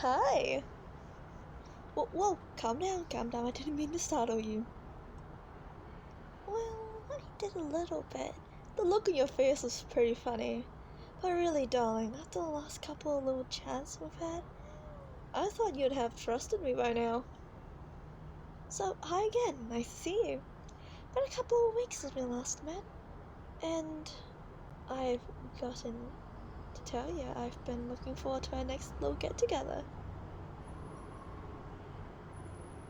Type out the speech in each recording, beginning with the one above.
hi! Whoa, calm down, I didn't mean to startle you. Well, I did a little bit. The look on your face was pretty funny. But really, darling, after the last couple of little chats we've had, I thought you'd have trusted me by now. So, hi again, nice to see you. Been a couple of weeks since we last met, and I've gotten to tell you I've been looking forward to our next little get-together.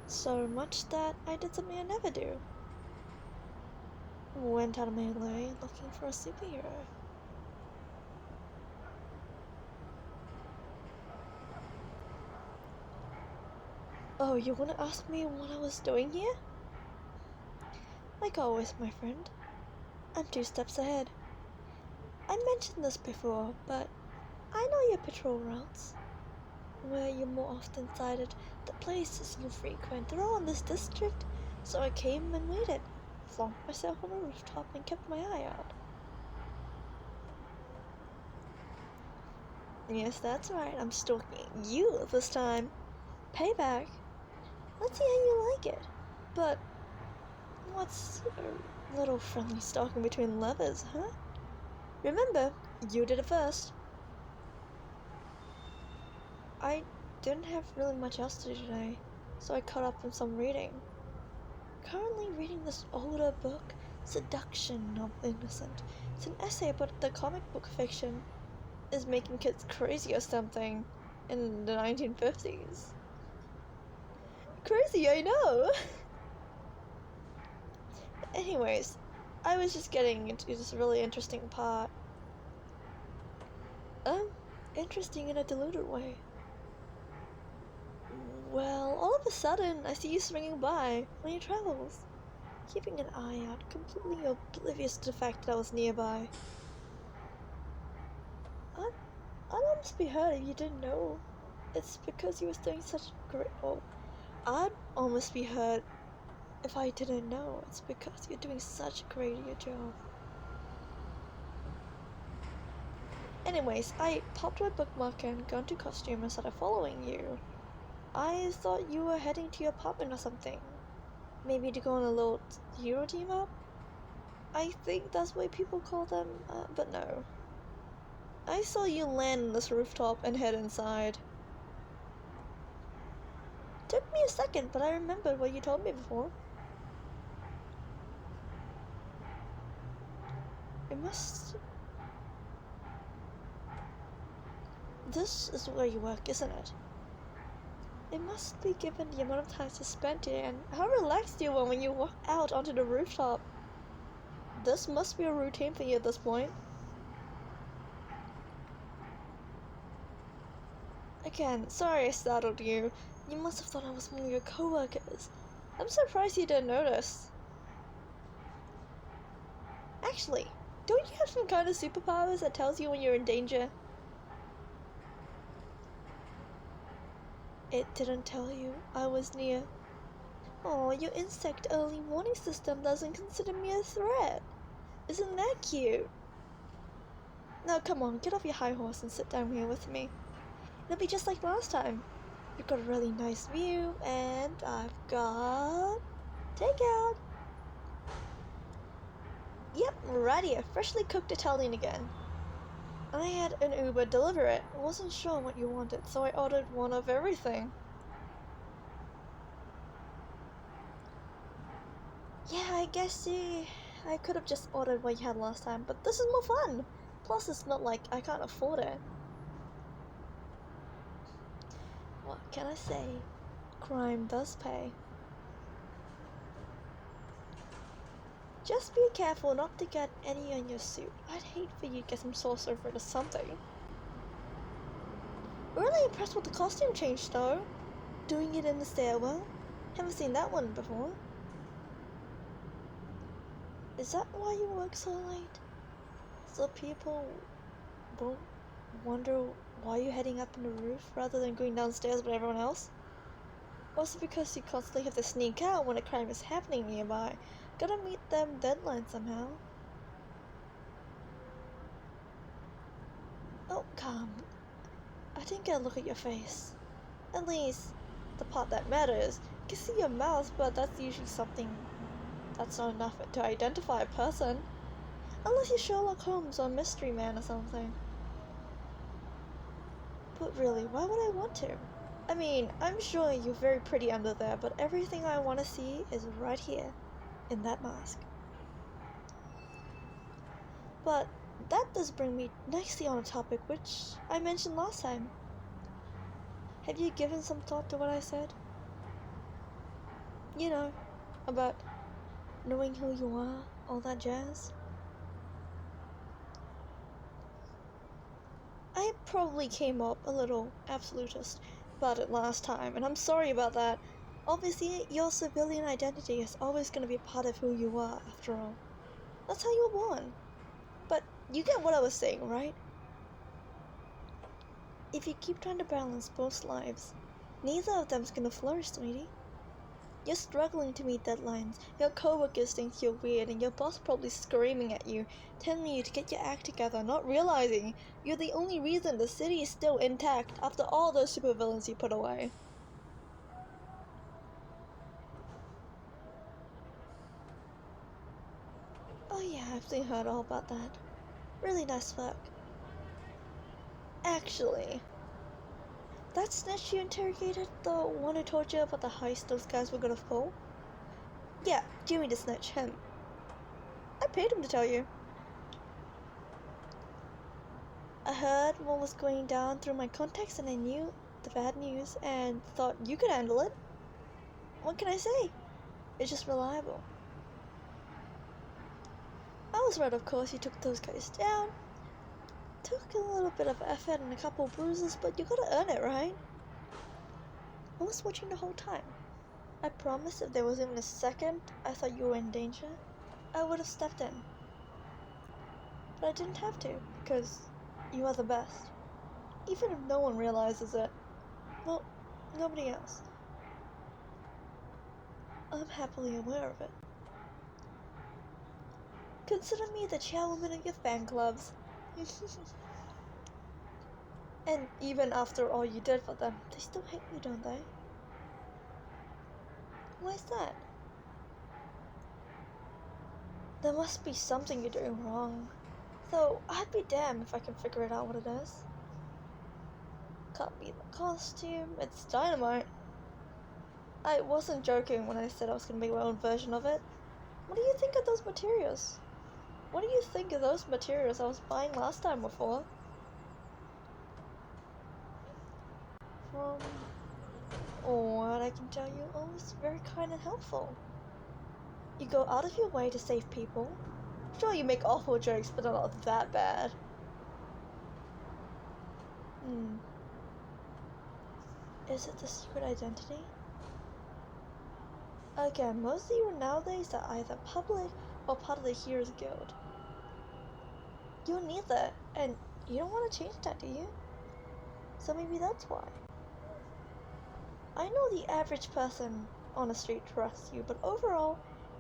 So much that I did something I never do. Went out of my way looking for a superhero. Oh, you want to ask me what I was doing here? Like always, my friend, I'm 2 steps ahead. I mentioned this before, but I know your patrol routes, where you're more often sighted. The places you frequent, they're all in this district, so I came and waited, flonked myself on a rooftop and kept my eye out. Yes, that's right, I'm stalking you this time. Payback. Let's see how you like it. But what's a little friendly stalking between lovers, huh? Remember, you did it first. I didn't have really much else to do today, so I caught up on some reading. Currently reading this older book, Seduction of the Innocent. It's an essay about the comic book fiction is making kids crazy or something in the 1950s. Crazy, I know! Anyways, I was just getting into this really interesting part. Interesting in a deluded way. Well, all of a sudden, I see you swinging by on your travels, keeping an eye out, completely oblivious to the fact that I was nearby. I'd almost be hurt if you didn't know. It's because you was doing such great. Oh, I'd almost be hurt if I didn't know. It's because you're doing such a great job. Anyways, I popped my bookmark and got into costume and started following you. I thought you were heading to your apartment or something. Maybe to go on a little hero team up? I think that's what people call them, but no. I saw you land on this rooftop and head inside. Took me a second, but I remembered what you told me before. It must... This is where you work, isn't it? It must be given the amount of time you spent here and how relaxed you were when you walked out onto the rooftop. This must be a routine for you at this point. Again, sorry I startled you. You must have thought I was one of your co-workers. I'm surprised you didn't notice. Actually, don't you have some kind of superpowers that tells you when you're in danger? It didn't tell you I was near. Oh, your insect early warning system doesn't consider me a threat. Isn't that cute? Now come on, get off your high horse and sit down here with me. It'll be just like last time. You've got a really nice view, and I've got... takeout. Yep, right here, freshly cooked Italian again. I had an Uber deliver it. I wasn't sure what you wanted, so I ordered one of everything. Yeah, I guess I could have just ordered what you had last time, but this is more fun. Plus, it's not like I can't afford it. What can I say? Crime does pay. Just be careful not to get any on your suit. I'd hate for you to get some sauce over it or something. Really impressed with the costume change though. Doing it in the stairwell. Haven't seen that one before. Is that why you work so late? So people won't wonder why you're heading up on the roof rather than going downstairs with everyone else? Also because you constantly have to sneak out when a crime is happening nearby. Gotta meet them deadlines somehow. Oh, calm. I didn't get a look at your face. At least, the part that matters. You can see your mouth, but that's usually something that's not enough to identify a person. Unless you're Sherlock Holmes or Mystery Man or something. But really, why would I want to? I mean, I'm sure you're very pretty under there, but everything I want to see is right here, in that mask. But that does bring me nicely on a topic which I mentioned last time. Have you given some thought to what I said? You know, about knowing who you are, all that jazz? I probably came up a little absolutist about it last time, and I'm sorry about that. Obviously, your civilian identity is always going to be a part of who you are, after all. That's how you were born. But you get what I was saying, right? If you keep trying to balance both lives, neither of them's gonna flourish, sweetie. You're struggling to meet deadlines, your coworkers think you're weird, and your boss probably screaming at you, telling you to get your act together, not realizing you're the only reason the city is still intact after all those supervillains you put away. Oh yeah, I've actually heard all about that. Really nice work. Actually, that snitch you interrogated, the one who told you about the heist those guys were gonna pull? Yeah, Jimmy the snitch, him. I paid him to tell you. I heard what was going down through my contacts and I knew the bad news and thought you could handle it. What can I say? It's just reliable. I was right, of course, you took those guys down. Took a little bit of effort and a couple bruises, but you gotta earn it, right? I was watching the whole time. I promise if there was even a second I thought you were in danger, I would have stepped in. But I didn't have to, because you are the best. Even if no one realizes it. Well, nobody else. I'm happily aware of it. Consider me the chairwoman of your fan clubs. And even after all you did for them, they still hate you, don't they? Why is that? There must be something you're doing wrong. Though, I'd be damned if I can figure it out what it is. Can't be the costume, it's dynamite. I wasn't joking when I said I was gonna make my own version of it. What do you think of those materials? What do you think of those materials I was buying last time before? From what I can tell you, always very kind and helpful. You go out of your way to save people. Sure, you make awful jokes, but they're not that bad. Is it the secret identity? Again, most heroes nowadays are either public or part of the Heroes Guild. You're neither, and you don't want to change that, do you? So maybe that's why. I know the average person on the street trusts you, but overall,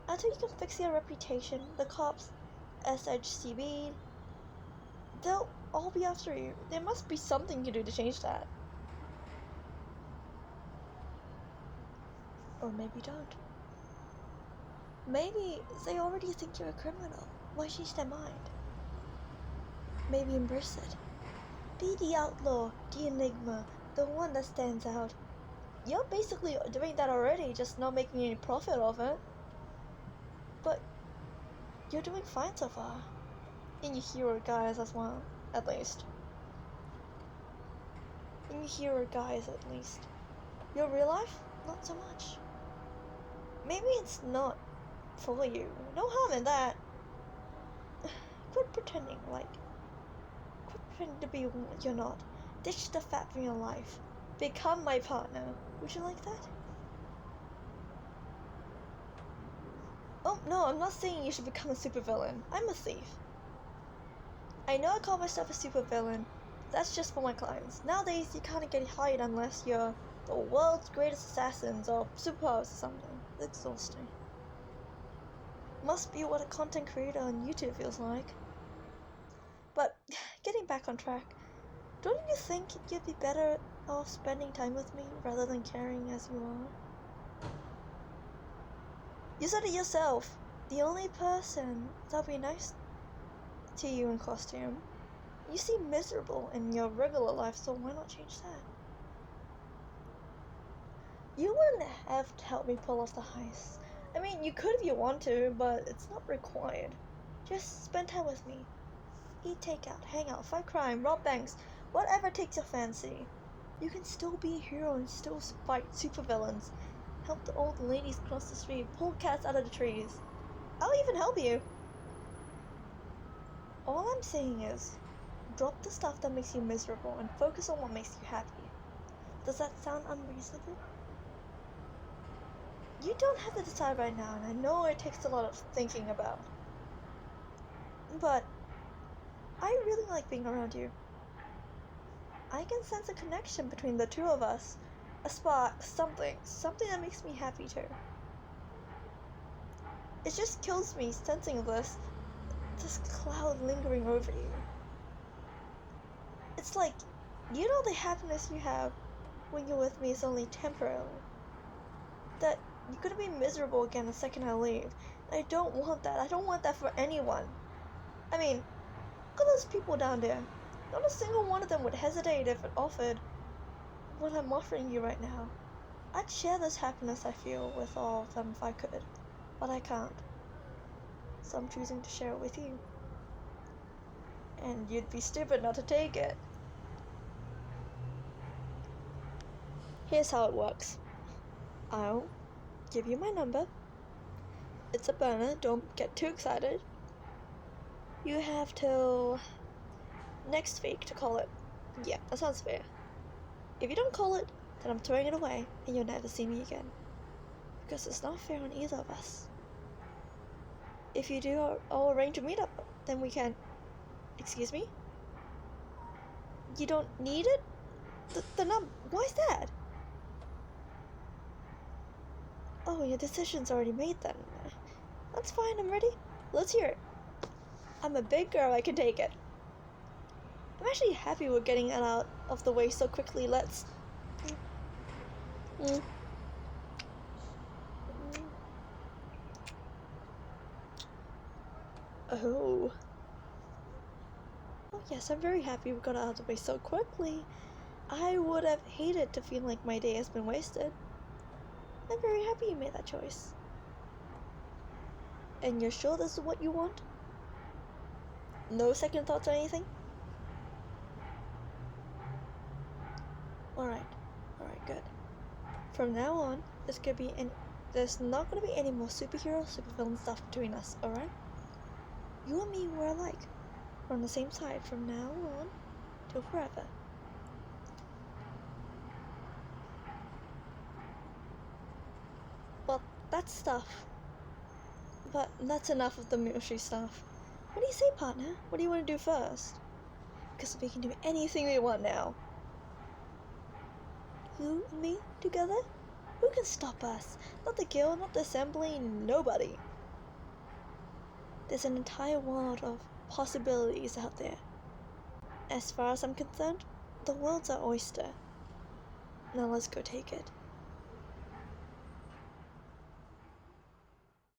until you can fix your reputation, the cops, SHCB, they'll all be after you. There must be something you can do to change that. Or maybe don't. Maybe they already think you're a criminal. Why change their mind? Maybe embrace it. Be the outlaw, the enigma, the one that stands out. You're basically doing that already, just not making any profit of it. But you're doing fine so far. In your hero guise as well, at least. In your hero guise, at least. Your real life? Not so much. Maybe it's not for you. No harm in that. Quit pretending to be what you're not. Ditch the fat from your life. Become my partner. Would you like that? Oh, no, I'm not saying you should become a supervillain. I'm a thief. I know I call myself a supervillain. That's just for my clients. Nowadays, you can't get hired unless you're the world's greatest assassins or superpowers or something. It's exhausting. Must be what a content creator on YouTube feels like. But, getting back on track, don't you think you'd be better of spending time with me rather than caring as you are? You said it yourself. The only person that'll be nice to you in costume. You seem miserable in your regular life, so why not change that? You wouldn't have to help me pull off the heist. I mean, you could if you want to, but it's not required. Just spend time with me. Eat takeout, hang out, fight crime, rob banks, whatever takes your fancy. You can still be a hero and still fight supervillains. Help the old ladies cross the street, pull cats out of the trees. I'll even help you. All I'm saying is, drop the stuff that makes you miserable and focus on what makes you happy. Does that sound unreasonable? You don't have to decide right now, and I know it takes a lot of thinking about. But I really like being around you. I can sense a connection between the two of us. A spark, something that makes me happy too. It just kills me sensing this cloud lingering over you. It's like, you know, the happiness you have when you're with me is only temporary. That you're gonna be miserable again the second I leave. I don't want that. I don't want that for anyone. I mean, look at those people down there. Not a single one of them would hesitate if it offered what I'm offering you right now. I'd share this happiness I feel with all of them if I could, but I can't. So I'm choosing to share it with you. And you'd be stupid not to take it. Here's how it works. I'll give you my number. It's a burner, don't get too excited. You have till next week to call it. Yeah, that sounds fair. If you don't call it, then I'm throwing it away and you'll never see me again. Because it's not fair on either of us. If you do, I'll arrange a meetup, then we can... Excuse me? You don't need it? The number, why's that? Oh, your decision's already made then. That's fine, I'm ready. Let's hear it. I'm a big girl, I can take it. I'm actually happy we're getting it out of the way so quickly. Let's... Oh. Oh yes, I'm very happy we got it out of the way so quickly. I would have hated to feel like my day has been wasted. I'm very happy you made that choice. And you're sure this is what you want? No second thoughts or anything? Alright, good. From now on, there's not gonna be any more supervillain stuff between us, alright? You and me, we're alike. We're on the same side from now on till forever. Well, that's stuff. But that's enough of the mushy stuff. What do you say, partner? What do you want to do first? Because we can do anything we want now. You and me together? Who can stop us? Not the guild, not the assembly, nobody. There's an entire world of possibilities out there. As far as I'm concerned, the world's our oyster. Now let's go take it.